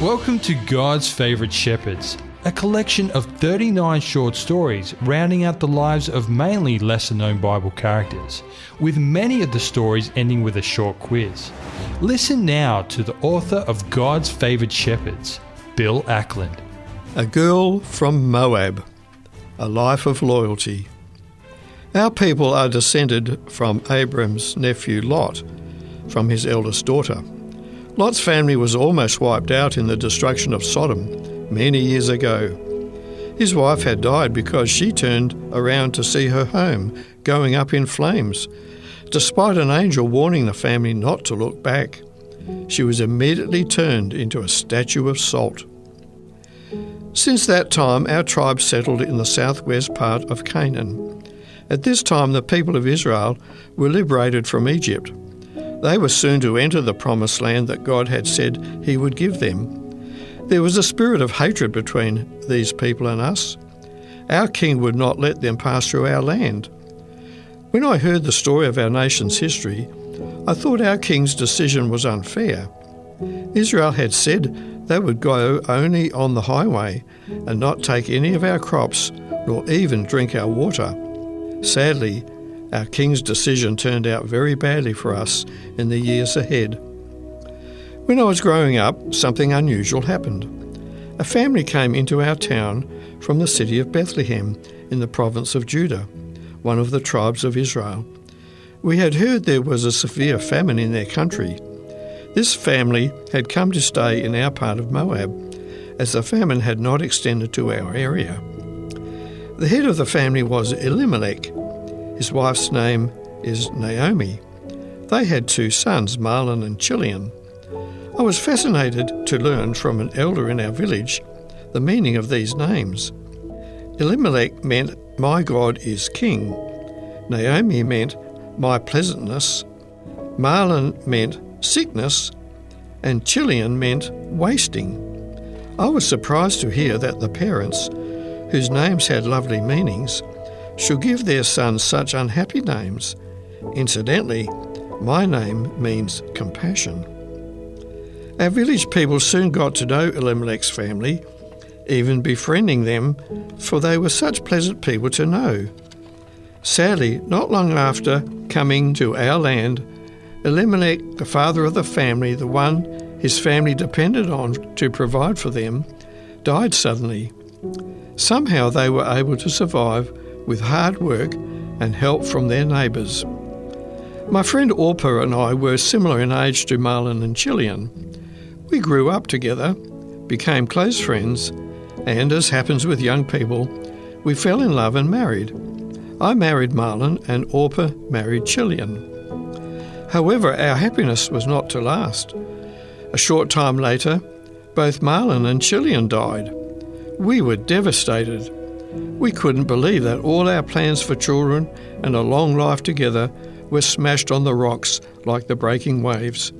Welcome to God's Favourite Shepherds, a collection of 39 short stories rounding out the lives of mainly lesser-known Bible characters, with many of the stories ending with a short quiz. Listen now to the author of God's Favourite Shepherds, Bill Ackland. A Girl from Moab, A Life of Loyalty. Our people are descended from Abram's nephew Lot, from his eldest daughter. Lot's family was almost wiped out in the destruction of Sodom many years ago. His wife had died because she turned around to see her home going up in flames. Despite an angel warning the family not to look back, she was immediately turned into a statue of salt. Since that time, our tribe settled in the southwest part of Canaan. At this time, the people of Israel were liberated from Egypt. They were soon to enter the promised land that God had said He would give them. There was a spirit of hatred between these people and us. Our king would not let them pass through our land. When I heard the story of our nation's history, I thought our king's decision was unfair. Israel had said they would go only on the highway and not take any of our crops, nor even drink our water. Sadly, our king's decision turned out very badly for us in the years ahead. When I was growing up, something unusual happened. A family came into our town from the city of Bethlehem in the province of Judah, one of the tribes of Israel. We had heard there was a severe famine in their country. This family had come to stay in our part of Moab, as the famine had not extended to our area. The head of the family was Elimelech. His wife's name is Naomi. They had two sons, Mahlon and Chilion. I was fascinated to learn from an elder in our village the meaning of these names. Elimelech meant, "My God is King." Naomi meant, "My pleasantness." Mahlon meant, "sickness." And Chilion meant, "wasting." I was surprised to hear that the parents, whose names had lovely meanings, should give their sons such unhappy names. Incidentally, my name means compassion. Our village people soon got to know Elimelech's family, even befriending them, for they were such pleasant people to know. Sadly, not long after coming to our land, Elimelech, the father of the family, the one his family depended on to provide for them, died suddenly. Somehow they were able to survive with hard work and help from their neighbours. My friend Orpah and I were similar in age to Mahlon and Chilion. We grew up together, became close friends, and as happens with young people, we fell in love and married. I married Mahlon and Orpah married Chilion. However, our happiness was not to last. A short time later, both Mahlon and Chilion died. We were devastated. We couldn't believe that all our plans for children and a long life together were smashed on the rocks like the breaking waves.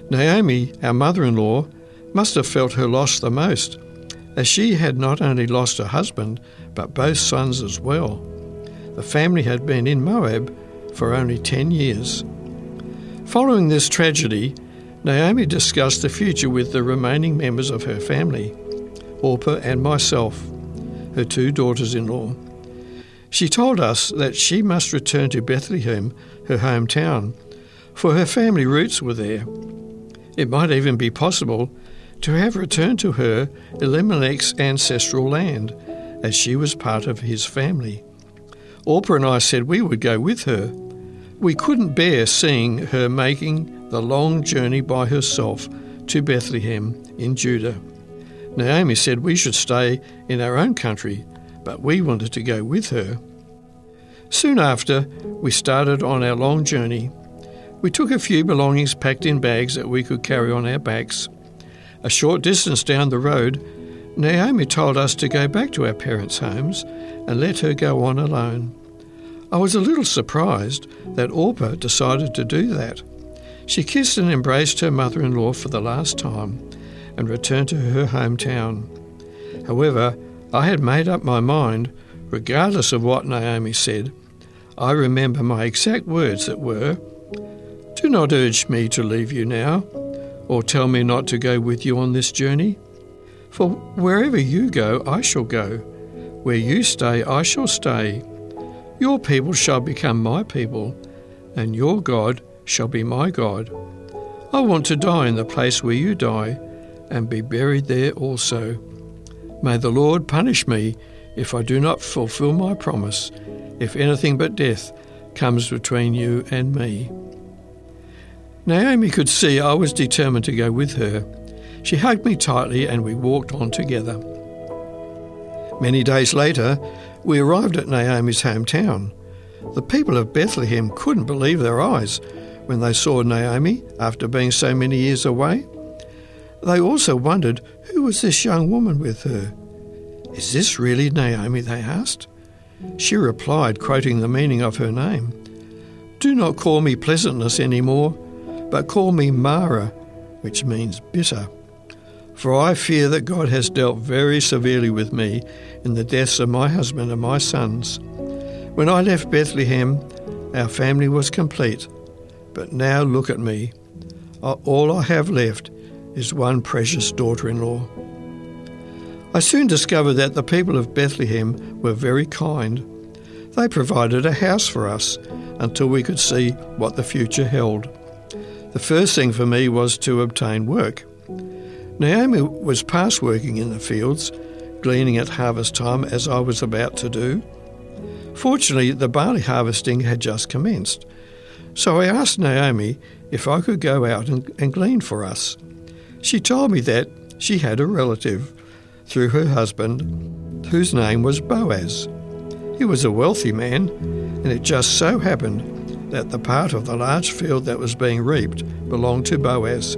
Naomi, our mother-in-law, must have felt her loss the most, as she had not only lost her husband, but both sons as well. The family had been in Moab for only 10 years. Following this tragedy, Naomi discussed the future with the remaining members of her family, Orpah and myself, her two daughters-in-law. She told us that she must return to Bethlehem, her hometown, for her family roots were there. It might even be possible to have returned to her Elimelech's ancestral land, as she was part of his family. Orpah and I said we would go with her. We couldn't bear seeing her making the long journey by herself to Bethlehem in Judah. Naomi said we should stay in our own country, but we wanted to go with her. Soon after, we started on our long journey. We took a few belongings packed in bags that we could carry on our backs. A short distance down the road, Naomi told us to go back to our parents' homes and let her go on alone. I was a little surprised that Orpah decided to do that. She kissed and embraced her mother-in-law for the last time and returned to her hometown. However, I had made up my mind, regardless of what Naomi said. I remember my exact words that were, "Do not urge me to leave you now. or tell me not to go with you on this journey? For wherever you go, I shall go. Where you stay, I shall stay. Your people shall become my people, and your God shall be my God. I want to die in the place where you die, and be buried there also. May the Lord punish me if I do not fulfill my promise, if anything but death comes between you and me." Naomi could see I was determined to go with her. She hugged me tightly and we walked on together. Many days later, we arrived at Naomi's hometown. The people of Bethlehem couldn't believe their eyes when they saw Naomi after being so many years away. They also wondered, who was this young woman with her? "Is this really Naomi?" they asked. She replied, quoting the meaning of her name, "Do not call me pleasantness anymore, but call me Mara," which means bitter. "For I fear that God has dealt very severely with me in the deaths of my husband and my sons. When I left Bethlehem, our family was complete, but now look at me. All I have left is one precious daughter-in-law." I soon discovered that the people of Bethlehem were very kind. They provided a house for us until we could see what the future held. The first thing for me was to obtain work. Naomi was past working in the fields, gleaning at harvest time as I was about to do. Fortunately, the barley harvesting had just commenced, so I asked Naomi if I could go out and glean for us. She told me that she had a relative through her husband whose name was Boaz. He was a wealthy man, and it just so happened that the part of the large field that was being reaped belonged to Boaz.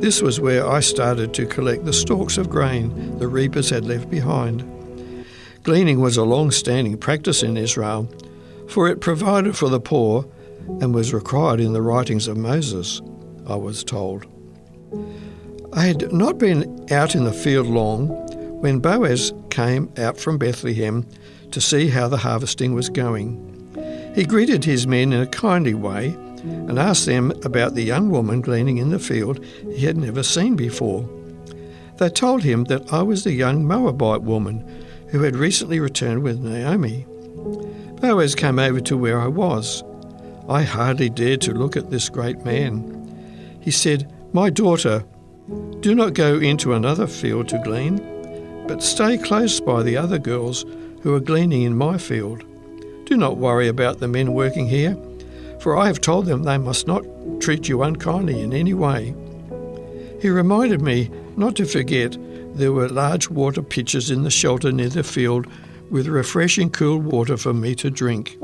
This was where I started to collect the stalks of grain the reapers had left behind. Gleaning was a long-standing practice in Israel, for it provided for the poor and was required in the writings of Moses, I was told. I had not been out in the field long when Boaz came out from Bethlehem to see how the harvesting was going. He greeted his men in a kindly way and asked them about the young woman gleaning in the field he had never seen before. They told him that I was the young Moabite woman who had recently returned with Naomi. Boaz came over to where I was. I hardly dared to look at this great man. He said, "My daughter, do not go into another field to glean, but stay close by the other girls who are gleaning in my field. Do not worry about the men working here, for I have told them they must not treat you unkindly in any way." He reminded me not to forget there were large water pitchers in the shelter near the field with refreshing cool water for me to drink.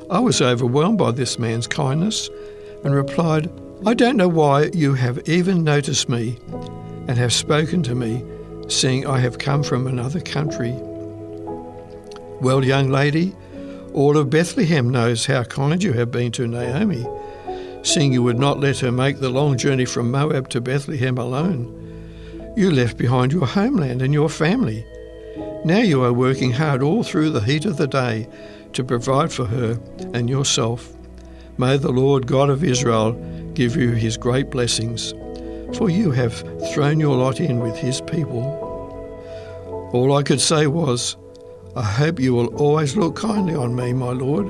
I was overwhelmed by this man's kindness and replied, "I don't know why you have even noticed me and have spoken to me, seeing I have come from another country." "Well, young lady, all of Bethlehem knows how kind you have been to Naomi, seeing you would not let her make the long journey from Moab to Bethlehem alone. You left behind your homeland and your family. Now you are working hard all through the heat of the day to provide for her and yourself. May the Lord God of Israel give you his great blessings, for you have thrown your lot in with his people." All I could say was, "I hope you will always look kindly on me, my Lord,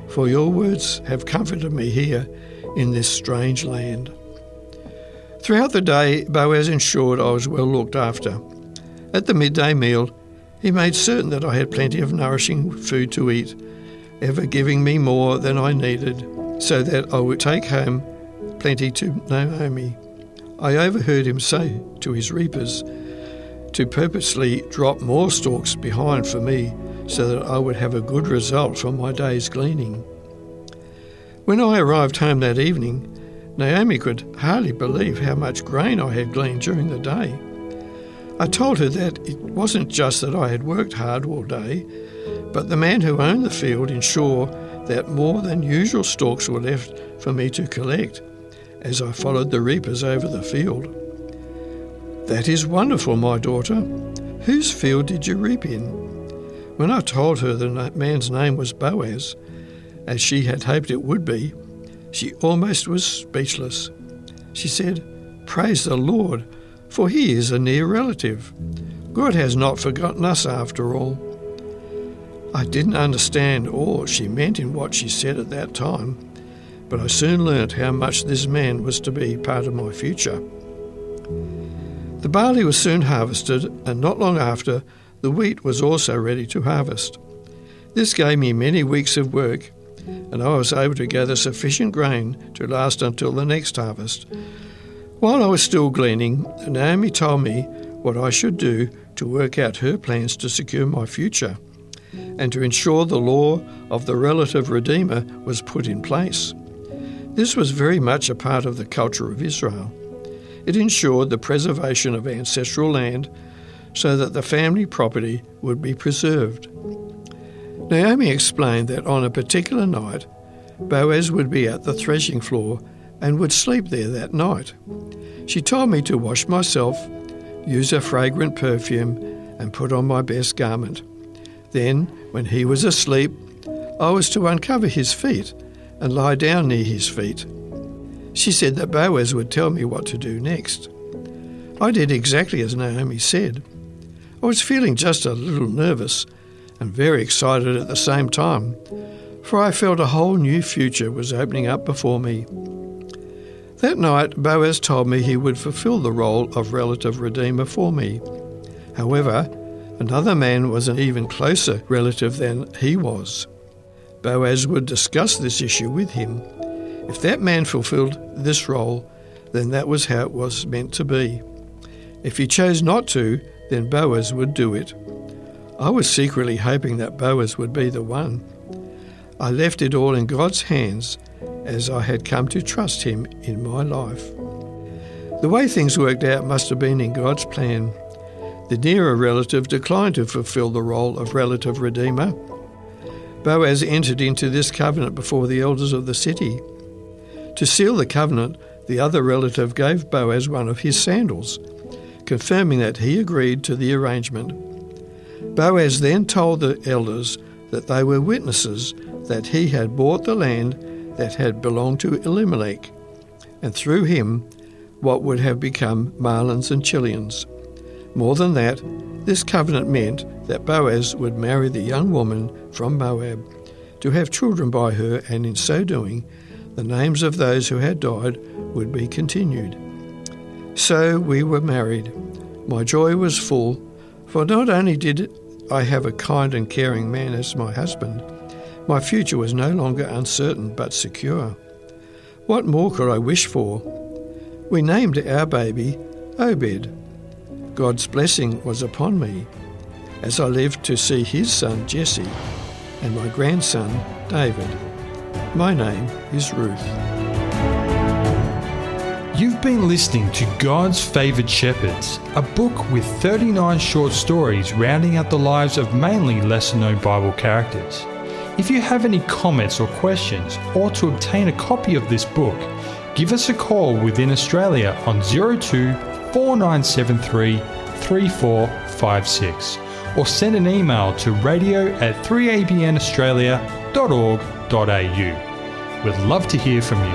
for your words have comforted me here in this strange land." Throughout the day, Boaz ensured I was well looked after. At the midday meal, he made certain that I had plenty of nourishing food to eat, ever giving me more than I needed, so that I would take home plenty to Naomi. I overheard him say to his reapers to purposely drop more stalks behind for me so that I would have a good result from my day's gleaning. When I arrived home that evening, Naomi could hardly believe how much grain I had gleaned during the day. I told her that it wasn't just that I had worked hard all day, but the man who owned the field ensured that more than usual stalks were left for me to collect as I followed the reapers over the field. "That is wonderful, my daughter. Whose field did you reap in?" When I told her the man's name was Boaz, as she had hoped it would be, she almost was speechless. She said, Praise the Lord, for he is a near relative. God has not forgotten us after all." I didn't understand all she meant in what she said at that time, but I soon learnt how much this man was to be part of my future. The barley was soon harvested, and not long after, the wheat was also ready to harvest. This gave me many weeks of work, and I was able to gather sufficient grain to last until the next harvest. While I was still gleaning, Naomi told me what I should do to work out her plans to secure my future and to ensure the law of the relative redeemer was put in place. This was very much a part of the culture of Israel. It ensured the preservation of ancestral land so that the family property would be preserved. Naomi explained that on a particular night, Boaz would be at the threshing floor and would sleep there that night. She told me to wash myself, use a fragrant perfume, and put on my best garment. Then, when he was asleep, I was to uncover his feet and lie down near his feet. She said that Boaz would tell me what to do next. I did exactly as Naomi said. I was feeling just a little nervous and very excited at the same time, for I felt a whole new future was opening up before me. That night, Boaz told me he would fulfill the role of relative redeemer for me. However, another man was an even closer relative than he was. Boaz would discuss this issue with him. If that man fulfilled this role, then that was how it was meant to be. If he chose not to, then Boaz would do it. I was secretly hoping that Boaz would be the one. I left it all in God's hands, as I had come to trust him in my life. The way things worked out must have been in God's plan. The nearer relative declined to fulfill the role of relative redeemer. Boaz entered into this covenant before the elders of the city. To seal the covenant, the other relative gave Boaz one of his sandals, confirming that he agreed to the arrangement. Boaz then told the elders that they were witnesses that he had bought the land that had belonged to Elimelech, and through him what would have become Mahlon's and Chilion's. More than that, this covenant meant that Boaz would marry the young woman from Moab, to have children by her, and in so doing, the names of those who had died would be continued. So we were married. My joy was full, for not only did I have a kind and caring man as my husband, my future was no longer uncertain but secure. What more could I wish for? We named our baby Obed. God's blessing was upon me as I lived to see his son Jesse and my grandson David. My name is Ruth. You've been listening to God's Favoured Shepherds, a book with 39 short stories rounding out the lives of mainly lesser-known Bible characters. If you have any comments or questions, or to obtain a copy of this book, give us a call within Australia on 02 4973 3456 or send an email to radio@3abnaustralia.org.au. We'd love to hear from you.